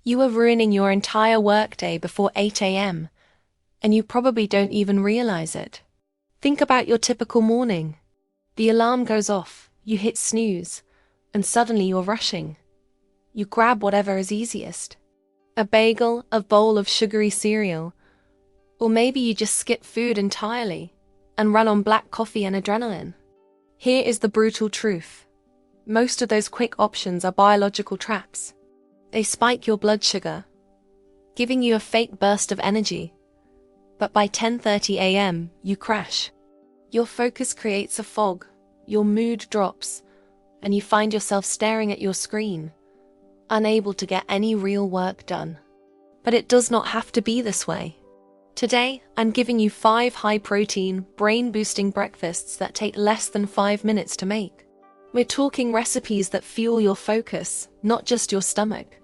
You are ruining your entire workday before 8 a.m., and you probably don't even realize it. Think about your typical morning. The alarm goes off, you hit snooze, and suddenly you're rushing. You grab whatever is easiest. A bagel, a bowl of sugary cereal, or maybe you just skip food entirely and run on black coffee and adrenaline. Here is the brutal truth. Most of those quick options are biological traps. They spike your blood sugar, giving you a fake burst of energy. But by 10:30 a.m., you crash. Your focus creates a fog, your mood drops, and you find yourself staring at your screen, unable to get any real work done. But it does not have to be this way. Today, I'm giving you 5 high-protein, brain-boosting breakfasts that take less than 5 minutes to make. We're talking recipes that fuel your focus, not just your stomach.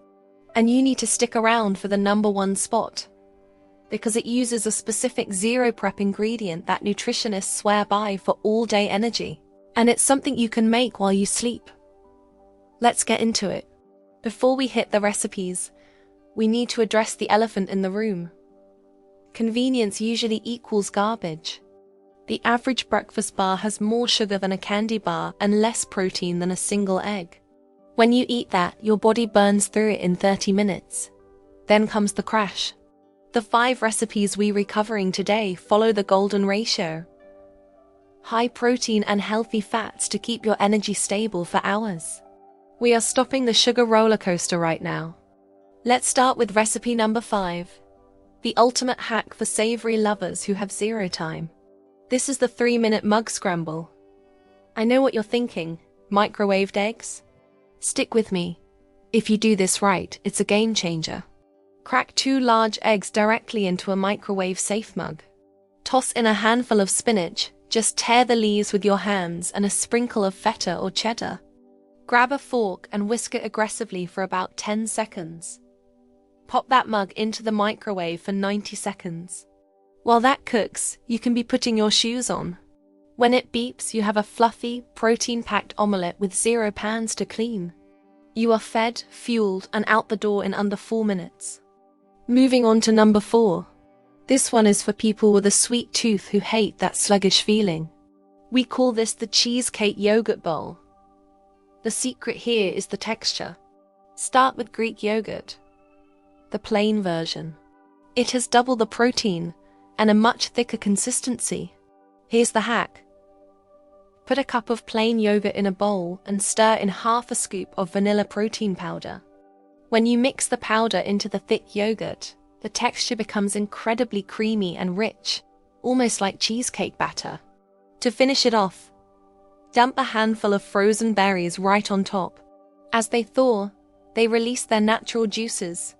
And you need to stick around for the #1 spot, because it uses a specific zero-prep ingredient that nutritionists swear by for all-day energy. And it's something you can make while you sleep. Let's get into it. Before we hit the recipes, we need to address the elephant in the room. Convenience usually equals garbage. The average breakfast bar has more sugar than a candy bar and less protein than a single egg. When you eat that, your body burns through it in 30 minutes. Then comes the crash. The 5 recipes we're covering today follow the golden ratio. High protein and healthy fats to keep your energy stable for hours. We are stopping the sugar roller coaster right now. Let's start with recipe number 5. The ultimate hack for savory lovers who have zero time. This is the 3-minute Mug Scramble. I know what you're thinking, microwaved eggs? Stick with me. If you do this right, it's a game changer. Crack 2 large eggs directly into a microwave-safe mug. Toss in a handful of spinach, just tear the leaves with your hands, and a sprinkle of feta or cheddar. Grab a fork and whisk it aggressively for about 10 seconds. Pop that mug into the microwave for 90 seconds. While that cooks, you can be putting your shoes on. When it beeps, you have a fluffy, protein-packed omelette with 0 pans to clean. You are fed, fueled, and out the door in under 4 minutes. Moving on to number 4. This one is for people with a sweet tooth who hate that sluggish feeling. We call this the Cheesecake Yogurt Bowl. The secret here is the texture. Start with Greek yogurt, the plain version. It has double the protein and a much thicker consistency. Here's the hack. Put a cup of plain yogurt in a bowl and stir in half a scoop of vanilla protein powder. When you mix the powder into the thick yogurt, the texture becomes incredibly creamy and rich, almost like cheesecake batter. To finish it off, dump a handful of frozen berries right on top. As they thaw, they release their natural juices,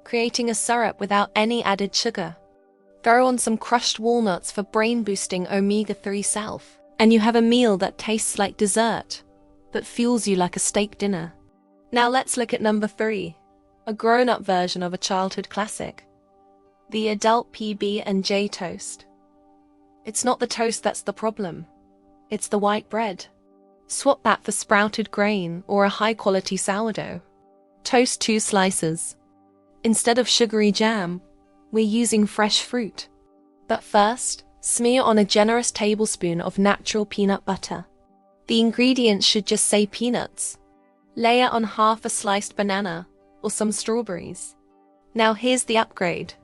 creating a syrup without any added sugar. Throw on some crushed walnuts for brain-boosting omega-3 self, and you have a meal that tastes like dessert, but fuels you like a steak dinner. Now let's look at number 3, a grown-up version of a childhood classic. The adult PB&J toast. It's not the toast that's the problem. It's the white bread. Swap that for sprouted grain or a high-quality sourdough. Toast 2 slices. Instead of sugary jam, we're using fresh fruit. But first, smear on a generous tablespoon of natural peanut butter. The ingredients should just say peanuts. Layer on half a sliced banana or some strawberries. Now here's the upgrade.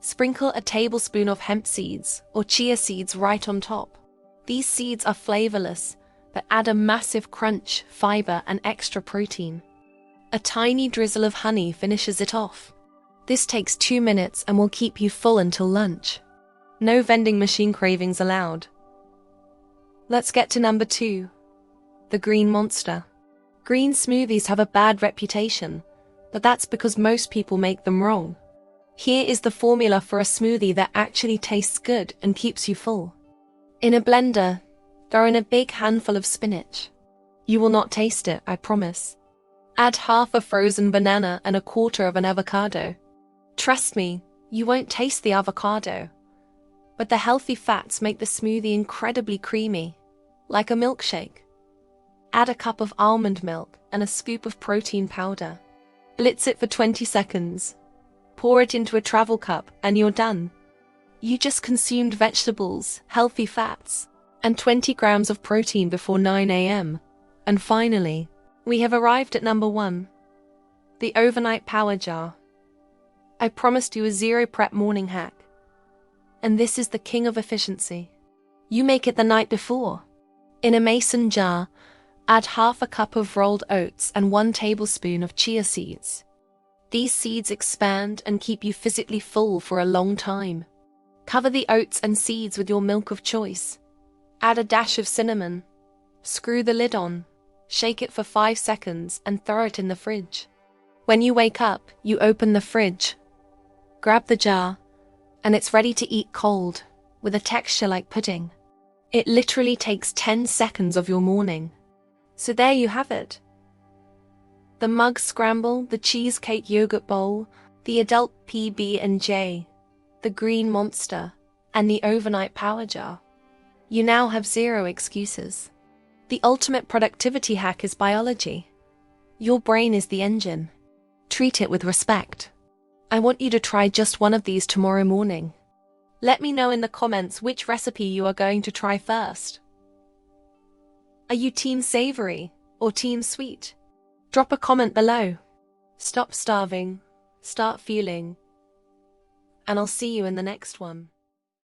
Sprinkle a tablespoon of hemp seeds or chia seeds right on top. These seeds are flavorless, but add a massive crunch, fiber, and extra protein. A tiny drizzle of honey finishes it off. This takes 2 minutes and will keep you full until lunch. No vending machine cravings allowed. Let's get to number 2. The green monster. Green smoothies have a bad reputation, but that's because most people make them wrong. Here is the formula for a smoothie that actually tastes good and keeps you full. In a blender, throw in a big handful of spinach. You will not taste it, I promise. Add half a frozen banana and a quarter of an avocado. Trust me, you won't taste the avocado, but the healthy fats make the smoothie incredibly creamy, like a milkshake. Add a cup of almond milk and a scoop of protein powder. Blitz it for 20 seconds. Pour it into a travel cup and you're done. You just consumed vegetables, healthy fats, and 20 grams of protein before 9 a.m. And finally, we have arrived at number 1. The overnight power jar. I promised you a zero prep morning hack. And this is the king of efficiency. You make it the night before. In a mason jar, add half a cup of rolled oats and 1 tablespoon of chia seeds. These seeds expand and keep you physically full for a long time. Cover the oats and seeds with your milk of choice. Add a dash of cinnamon. Screw the lid on. Shake it for 5 seconds and throw it in the fridge. When you wake up, you open the fridge. Grab the jar, and it's ready to eat cold, with a texture like pudding. It literally takes 10 seconds of your morning. So there you have it. The Mug Scramble, the Cheesecake Yogurt Bowl, the Adult PB&J, the Green Monster, and the Overnight Power Jar. You now have 0 excuses. The ultimate productivity hack is biology. Your brain is the engine. Treat it with respect. I want you to try just one of these tomorrow morning. Let me know in the comments which recipe you are going to try first. Are you team savory or team sweet? Drop a comment below. Stop starving, start fueling, and I'll see you in the next one.